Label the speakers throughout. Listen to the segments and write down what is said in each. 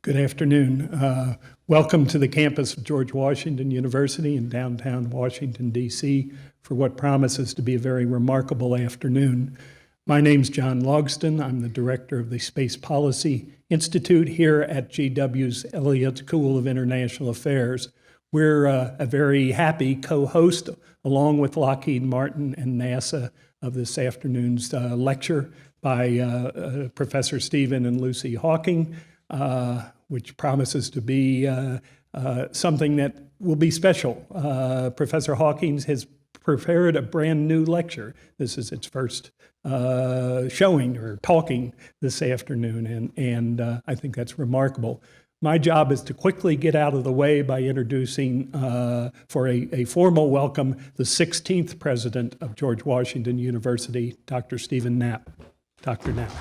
Speaker 1: Good afternoon. Welcome to the campus of George Washington University in downtown Washington, D.C. for what promises to be a very remarkable afternoon. My name's John Logsdon. I'm the director of the Space Policy Institute here at GW's Elliott School of International Affairs. We're a very happy co-host, along with Lockheed Martin and NASA, of this afternoon's lecture by Professor Stephen and Lucy Hawking, which promises to be something that will be special. Professor Hawking has prepared a brand new lecture. This is its first showing or talking this afternoon, and I think that's remarkable. My job is to quickly get out of the way by introducing, for a formal welcome, the 16th president of George Washington University, Dr. Stephen Knapp. Dr. Knapp.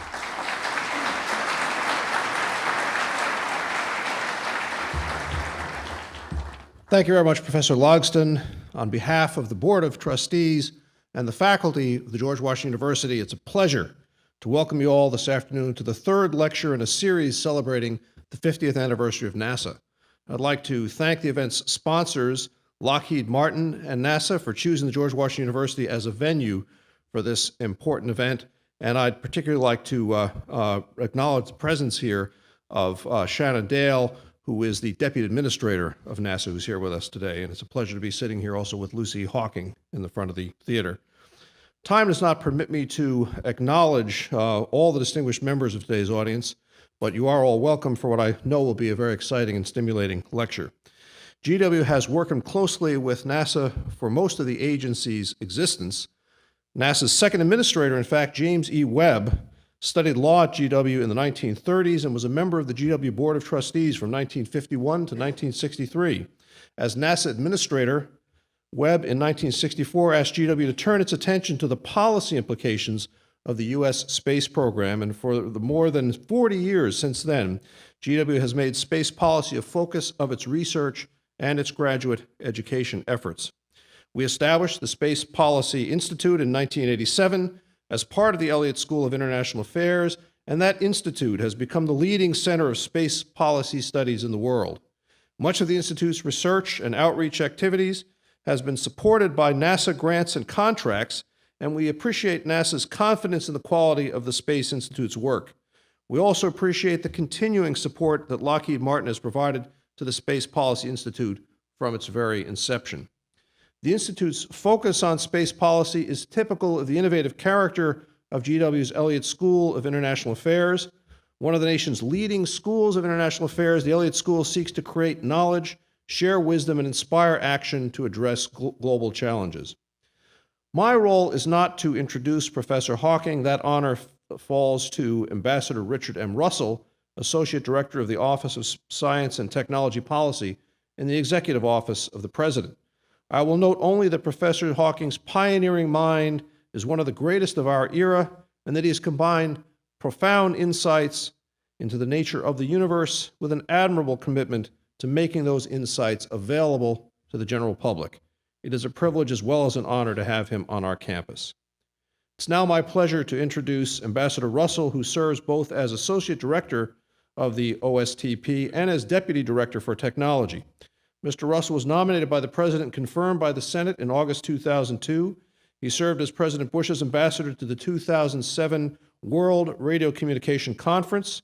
Speaker 2: Thank you very much, Professor Logsdon. On behalf of the Board of Trustees and the faculty of the George Washington University, it's a pleasure to welcome you all this afternoon to the third lecture in a series celebrating the 50th anniversary of NASA. I'd like to thank the event's sponsors, Lockheed Martin and NASA, for choosing the George Washington University as a venue for this important event. And I'd particularly like to acknowledge the presence here of Shannon Dale, who is the Deputy Administrator of NASA, who's here with us today. And it's a pleasure to be sitting here also with Lucy Hawking in the front of the theater. Time does not permit me to acknowledge all the distinguished members of today's audience, but you are all welcome for what I know will be a very exciting and stimulating lecture. GW has worked closely with NASA for most of the agency's existence. NASA's second administrator, in fact, James E. Webb, studied law at GW in the 1930s and was a member of the GW Board of Trustees from 1951 to 1963. As NASA administrator, Webb in 1964 asked GW to turn its attention to the policy implications of the U.S. space program, and for the more than 40 years since then, GW has made space policy a focus of its research and its graduate education efforts. We established the Space Policy Institute in 1987 as part of the Elliott School of International Affairs, and that institute has become the leading center of space policy studies in the world. Much of the Institute's research and outreach activities has been supported by NASA grants and contracts, and we appreciate NASA's confidence in the quality of the Space Institute's work. We also appreciate the continuing support that Lockheed Martin has provided to the Space Policy Institute from its very inception. The Institute's focus on space policy is typical of the innovative character of GW's Elliott School of International Affairs. One of the nation's leading schools of international affairs, the Elliott School seeks to create knowledge, share wisdom, and inspire action to address global challenges. My role is not to introduce Professor Hawking. That honor falls to Ambassador Richard M. Russell, Associate Director of the Office of Science and Technology Policy in the Executive Office of the President. I will note only that Professor Hawking's pioneering mind is one of the greatest of our era, and that he has combined profound insights into the nature of the universe with an admirable commitment to making those insights available to the general public. It is a privilege as well as an honor to have him on our campus. It's now my pleasure to introduce Ambassador Russell, who serves both as Associate Director of the OSTP and as Deputy Director for Technology. Mr. Russell was nominated by the President and confirmed by the Senate in August 2002. He served as President Bush's ambassador to the 2007 World Radio Communication Conference.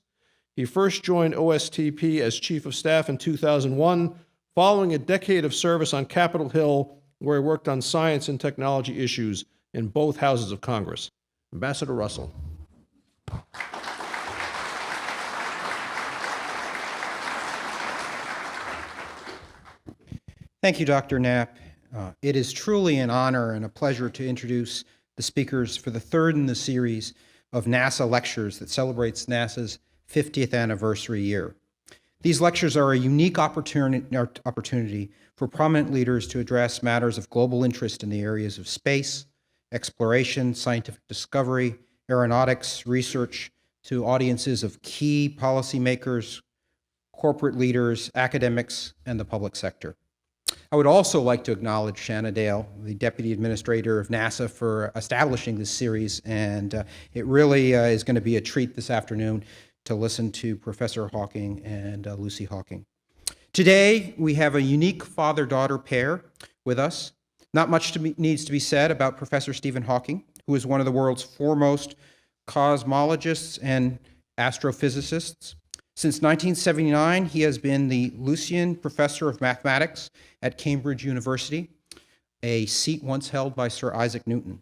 Speaker 2: He first joined OSTP as Chief of Staff in 2001, following a decade of service on Capitol Hill, where he worked on science and technology issues in both houses of Congress. Ambassador Russell.
Speaker 3: Thank you, Dr. Knapp. It is truly an honor and a pleasure to introduce the speakers for the third in the series of NASA lectures that celebrates NASA's 50th anniversary year. These lectures are a unique opportunity for prominent leaders to address matters of global interest in the areas of space, exploration, scientific discovery, aeronautics, research, to audiences of key policymakers, corporate leaders, academics, and the public sector. I would also like to acknowledge Shannon Dale, the Deputy Administrator of NASA, for establishing this series, and it really is going to be a treat this afternoon to listen to Professor Hawking and Lucy Hawking. Today, we have a unique father-daughter pair with us. Not much needs to be said about Professor Stephen Hawking, who is one of the world's foremost cosmologists and astrophysicists. Since 1979, he has been the Lucian Professor of Mathematics at Cambridge University, a seat once held by Sir Isaac Newton.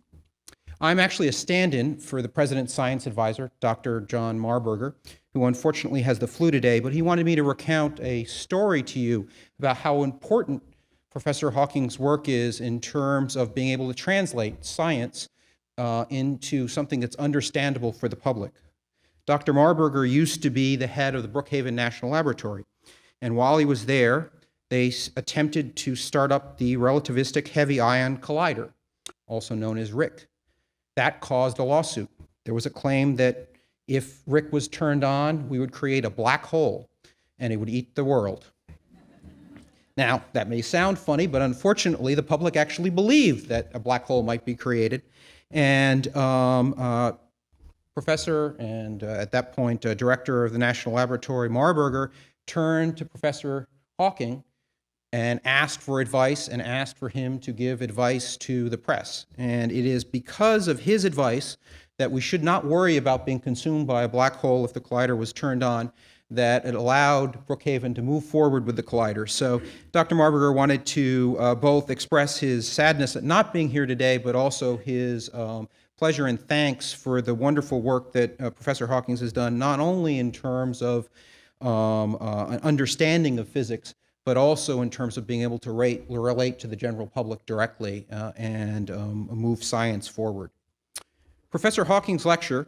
Speaker 3: I'm actually a stand-in for the President's Science Advisor, Dr. John Marburger, who unfortunately has the flu today, but he wanted me to recount a story to you about how important Professor Hawking's work is in terms of being able to translate science into something that's understandable for the public. Dr. Marburger used to be the head of the Brookhaven National Laboratory, and while he was there, they attempted to start up the Relativistic Heavy Ion Collider, also known as RHIC. That caused a lawsuit. There was a claim that if RHIC was turned on, we would create a black hole, and it would eat the world. Now, that may sound funny, but unfortunately, the public actually believed that a black hole might be created, and Professor and at that point director of the National Laboratory, Marburger, turned to Professor Hawking and asked for advice and asked for him to give advice to the press. And it is because of his advice that we should not worry about being consumed by a black hole if the collider was turned on, that it allowed Brookhaven to move forward with the collider. So Dr. Marburger wanted to both express his sadness at not being here today, but also his pleasure and thanks for the wonderful work that Professor Hawkins has done, not only in terms of an understanding of physics, but also in terms of being able to relate to the general public directly and move science forward. Professor Hawking's lecture,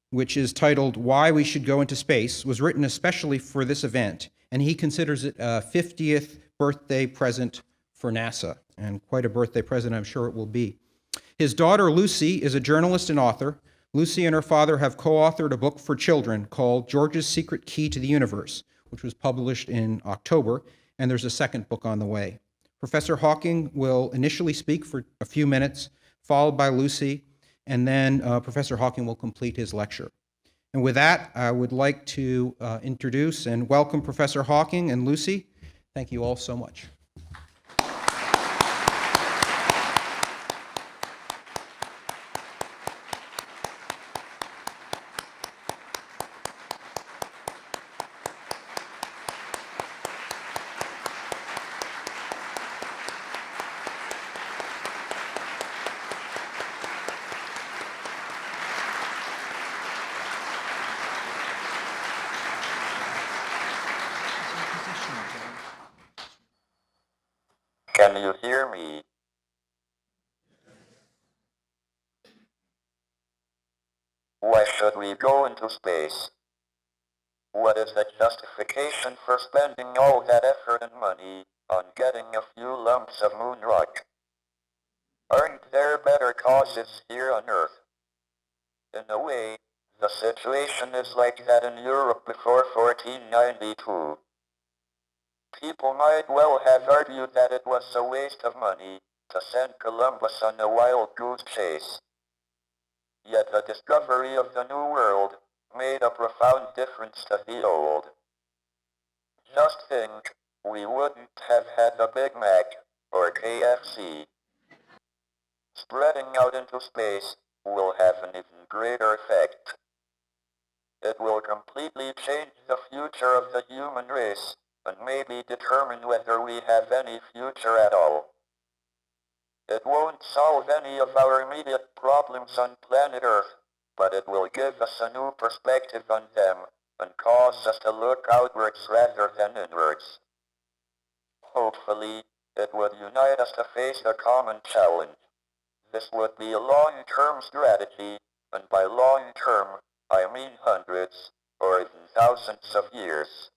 Speaker 3: which is titled Why We Should Go into Space, was written especially for this event, and he considers it a 50th birthday present for NASA, and quite a birthday present I'm sure it will be. His daughter Lucy is a journalist and author. Lucy and her father have co-authored a book for children called George's Secret Key to the Universe, which was published in October, and there's a second book on the way. Professor Hawking will initially speak for a few minutes, followed by Lucy, and then Professor Hawking will complete his lecture. And with that, I would like to introduce and welcome Professor Hawking and Lucy. Thank you all so much.
Speaker 4: Can you hear me? Why should we go into space? What is the justification for spending all that effort and money on getting a few lumps of moon rock? Aren't there better causes here on Earth? In a way, the situation is like that in Europe before 1492. People might well have argued that it was a waste of money to send Columbus on a wild goose chase. Yet the discovery of the New World made a profound difference to the old. Just think, we wouldn't have had the Big Mac or KFC. Spreading out into space will have an even greater effect. It will completely change the future of the human race and maybe determine whether we have any future at all. It won't solve any of our immediate problems on planet Earth, but it will give us a new perspective on them and cause us to look outwards rather than inwards. Hopefully, it would unite us to face a common challenge. This would be a long-term strategy, and by long-term, I mean hundreds or even thousands of years.